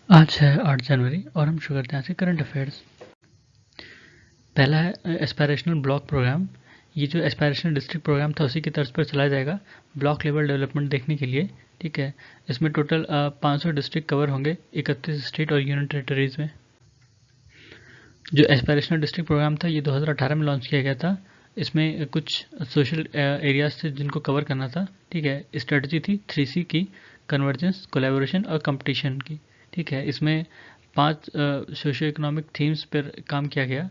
आज है 8 जनवरी और हम शुरू करते हैं आज के करंट अफेयर्स। पहला है एस्पायरेशनल ब्लॉक प्रोग्राम। ये जो एस्पायरेशनल डिस्ट्रिक्ट प्रोग्राम था उसी की तर्ज पर चलाया जाएगा ब्लॉक लेवल डेवलपमेंट देखने के लिए। ठीक है, इसमें टोटल 500 डिस्ट्रिक्ट कवर होंगे 31 स्टेट और यूनियन टेरिटरीज में। जो एस्पायरेशनल डिस्ट्रिक्ट प्रोग्राम था ये 2018 में लॉन्च किया गया था। इसमें कुछ सोशल एरियाज थे जिनको कवर करना था। ठीक है, स्ट्रेटजी थी 3C की, कन्वर्जेंस, कोलैबोरेशन और कंपटीशन की। ठीक है, इसमें 5 सोशियो इकोनॉमिक थीम्स पर काम किया गया: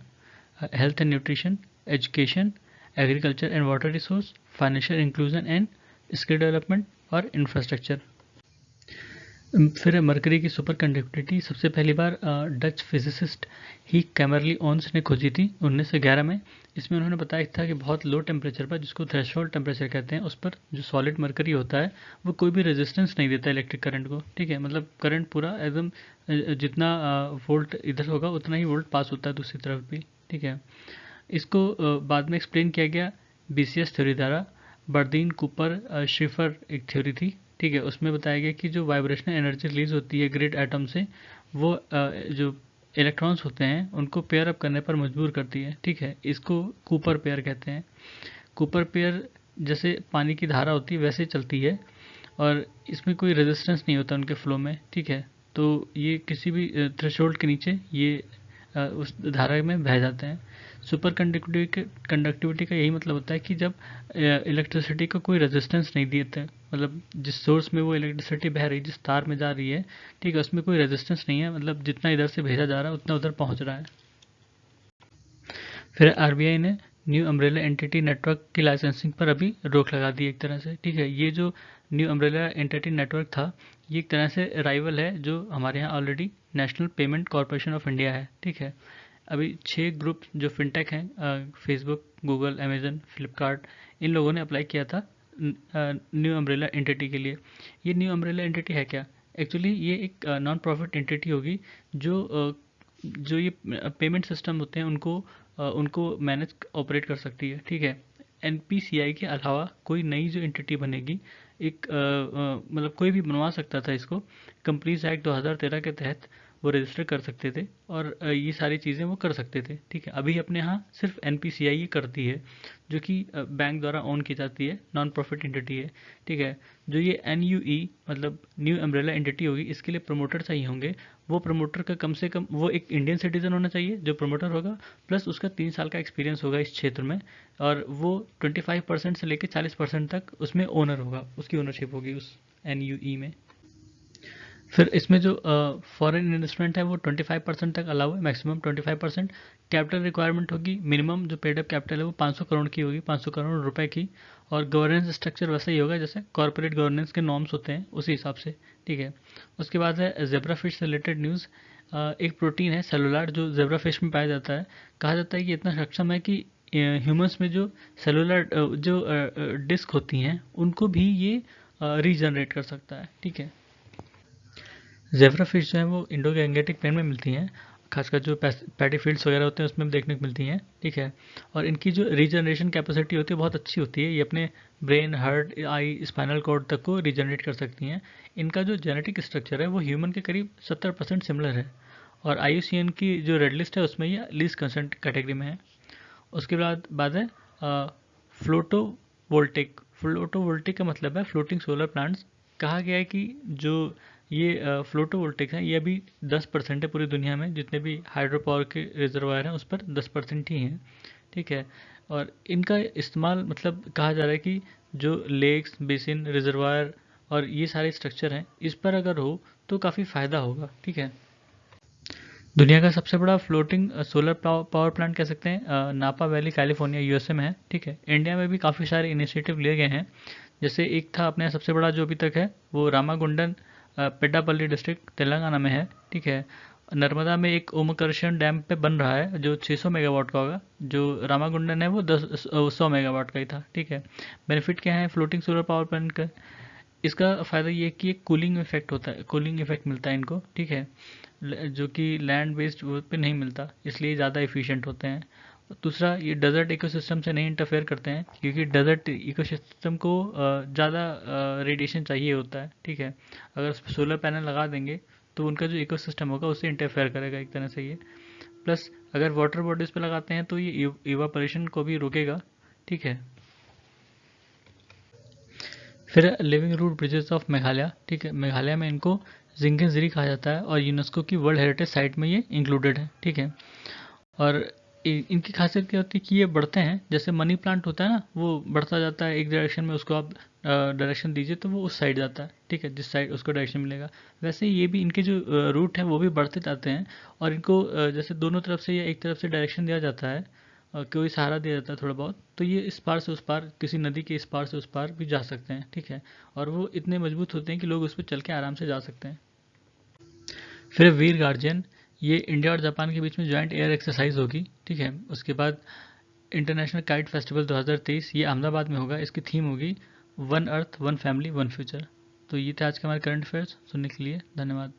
health and nutrition, education, agriculture and water resource, financial inclusion and skill development और इंफ्रास्ट्रक्चर। फिर मरकरी की सुपर कंडक्टिविटी सबसे पहली बार डच फिजिसिस्ट ही कैमरली ओन्स ने खोजी थी 1911 में। इसमें उन्होंने बताया था कि बहुत लो टेम्परेचर पर, जिसको थ्रेशोल्ड टेम्परेचर कहते हैं, उस पर जो सॉलिड मरकरी होता है वो कोई भी रेजिस्टेंस नहीं देता इलेक्ट्रिक करंट को। ठीक है, मतलब करंट पूरा एकदम जितना वोल्ट इधर होगा उतना ही वोल्ट पास होता है दूसरी तरफ भी। ठीक है, इसको बाद में एक्सप्लेन किया गया BCS थ्योरी द्वारा। बर्दीन कूपर श्रीफर एक थ्योरी थी। ठीक है, उसमें बताया गया कि जो वाइब्रेशनल एनर्जी रिलीज होती है ग्रेड एटम से, वो जो इलेक्ट्रॉन्स होते हैं उनको पेयर अप करने पर मजबूर करती है। ठीक है, इसको कूपर पेयर कहते हैं। कूपर पेयर जैसे पानी की धारा होती है वैसे चलती है और इसमें कोई रेजिस्टेंस नहीं होता उनके फ्लो में। ठीक है, तो ये किसी भी थ्रेशोल्ड के नीचे ये उस धारा में बह जाते हैं। सुपर कंडक्टिविटी का यही मतलब होता है कि जब इलेक्ट्रिसिटी को कोई रेजिस्टेंस नहीं देते, मतलब जिस सोर्स में वो इलेक्ट्रिसिटी बह रही है, जिस तार में जा रही है, ठीक है, उसमें कोई रेजिस्टेंस नहीं है, मतलब जितना इधर से भेजा जा रहा है उतना उधर पहुंच रहा है। फिर RBI ने न्यू अम्ब्रेला एंटिटी नेटवर्क की लाइसेंसिंग पर अभी रोक लगा दी एक तरह से। ठीक है, ये जो न्यू अम्ब्रेला एंटिटी नेटवर्क था ये एक तरह से राइवल है जो हमारे यहाँ already national payment corporation of India है। ठीक है, अभी 6 ग्रुप जो फिनटेक हैं, फेसबुक, गूगल, अमेजन, फ्लिपकार्ट, इन लोगों ने अप्लाई किया था न्यू अम्ब्रेला एंटिटी के लिए। ये न्यू अम्ब्रेला एंटिटी है क्या? एक्चुअली ये एक नॉन प्रॉफिट एंटिटी होगी जो ये पेमेंट सिस्टम होते हैं उनको मैनेज ऑपरेट कर सकती है। ठीक है, NPCI के अलावा कोई नई जो एंटिटी बनेगी, एक मतलब कोई भी बनवा सकता था इसको। कंपनीज एक्ट 2013 के तहत वो रजिस्टर कर सकते थे और ये सारी चीज़ें वो कर सकते थे। ठीक है, अभी अपने यहाँ सिर्फ NPCI ये करती है जो कि बैंक द्वारा ओन की जाती है, नॉन प्रॉफिट एंटिटी है। ठीक है, जो ये NUE मतलब न्यू अम्ब्रेला एंटिटी होगी, इसके लिए प्रमोटर चाहिए होंगे। वो प्रमोटर का कम से कम वो एक इंडियन सिटीजन होना चाहिए जो प्रमोटर होगा, प्लस उसका 3 साल का एक्सपीरियंस होगा इस क्षेत्र में, और वो 25% से लेकर 40% तक उसमें ओनर होगा, उसकी ओनरशिप होगी उस NUE में। फिर इसमें जो फॉरेन इन्वेस्टमेंट है वो 25% तक अलाउ है, मैक्सिमम 25%। कैपिटल रिक्वायरमेंट होगी, मिनिमम जो पेड अप कैपिटल है वो 500 करोड़ की होगी, 500 करोड़ रुपए की। और गवर्नेंस स्ट्रक्चर वैसा ही होगा जैसे कॉर्पोरेट गवर्नेंस के नॉर्म्स होते हैं उसी हिसाब से। ठीक है, उसके बाद है जेब्रा फिश से रिलेटेड न्यूज़। एक प्रोटीन है सेलुलर जो जेब्रा फिश में पाया जाता है। कहा जाता है कि इतना सक्षम है कि ह्यूमंस में जो सेलुलर जो डिस्क होती हैं उनको भी ये रीजनरेट कर सकता है। ठीक है, जेब्रा फिश जो है वो इंडो गैंगेटिक प्लेन में मिलती हैं, खासकर जो पैडी फील्ड्स वगैरह होते हैं उसमें देखने को मिलती हैं। ठीक है, और इनकी जो रीजनरेशन कैपेसिटी होती है बहुत अच्छी होती है, ये अपने ब्रेन, हार्ट, आई, स्पाइनल कॉर्ड तक को रीजनरेट कर सकती हैं। इनका जो जेनेटिक स्ट्रक्चर है वो ह्यूमन के करीब 70% सिमिलर है, और IUCN की जो रेड लिस्ट है उसमें ये लीस्ट कंसर्न कैटेगरी में है। उसके बाद है फ्लोटोवोल्टिक। फ्लोटोवोल्टिक का मतलब है फ्लोटिंग सोलर प्लांट्स। कहा गया है कि जो ये फ्लोटोवोल्टिक है ये अभी 10% है पूरी दुनिया में, जितने भी हाइड्रो पावर के रिजर्वायर हैं उस पर 10% ही हैं। ठीक है, और इनका इस्तेमाल मतलब कहा जा रहा है कि जो लेक्स, बेसिन, रिजर्वायर और ये सारे स्ट्रक्चर हैं इस पर अगर हो तो काफ़ी फ़ायदा होगा। ठीक है, दुनिया का सबसे बड़ा फ्लोटिंग सोलर पावर प्लांट कह सकते हैं नापा वैली कैलिफोर्निया USA में है। ठीक है, इंडिया में भी काफ़ी सारे इनिशिएटिव लिए गए हैं। जैसे एक था अपने सबसे बड़ा जो अभी तक है वो रामागुंडन पेड्डापल्ली डिस्ट्रिक्ट तेलंगाना में है। ठीक है, नर्मदा में एक ओमकर्षण डैम पे बन रहा है जो 600 मेगावाट का होगा। जो रामागुंडन है वो 100 मेगावाट का ही था। ठीक है, बेनिफिट क्या है फ्लोटिंग सोलर पावर प्लांट का? इसका फ़ायदा ये है कि एक कूलिंग इफेक्ट होता है, कूलिंग इफेक्ट मिलता है इनको। ठीक है, जो कि लैंड बेस्ड वो पे नहीं मिलता, इसलिए ज़्यादा इफ़िशिएंट होते हैं। दूसरा, ये डेजर्ट इकोसिस्टम से नहीं इंटरफेयर करते हैं, क्योंकि डेजर्ट इकोसिस्टम को ज़्यादा रेडिएशन चाहिए होता है। ठीक है, अगर उस पर सोलर पैनल लगा देंगे तो उनका जो इकोसिस्टम होगा उससे इंटरफेयर करेगा एक तरह से ये। प्लस अगर वाटर बॉडीज पे लगाते हैं तो ये इवापोरेशन को भी रोकेगा, ठीक है। फिर living root bridges of Meghalaya, ठीक है। मेघालय में इनको जिंगेनजिरी कहा जाता है और यूनेस्को की वर्ल्ड हेरिटेज साइट में ये इंक्लूडेड है, ठीक है। और इनकी खासियत क्या होती है कि ये बढ़ते हैं, जैसे मनी प्लांट होता है ना, वो बढ़ता जाता है एक डायरेक्शन में, उसको आप डायरेक्शन दीजिए तो वो उस साइड जाता है, ठीक है, जिस साइड उसको डायरेक्शन मिलेगा। वैसे ही ये भी इनके जो रूट है वो भी बढ़ते जाते हैं, और इनको जैसे दोनों तरफ से या एक तरफ से डायरेक्शन दिया जाता है, कोई सहारा दिया जाता है थोड़ा बहुत, तो ये इस पार से उस पार, किसी नदी के इस पार से उस पार भी जा सकते हैं, ठीक है। और वो इतने मजबूत होते हैं कि लोग उस पर चल के आराम से जा सकते हैं। फिर वीर गार्जियन, ये इंडिया और जापान के बीच में जॉइंट एयर एक्सरसाइज होगी, ठीक है। उसके बाद इंटरनेशनल काइट फेस्टिवल 2023, ये अहमदाबाद में होगा। इसकी थीम होगी one earth one family one future. तो ये थे आज के हमारे करंट अफेयर्स। सुनने के लिए धन्यवाद।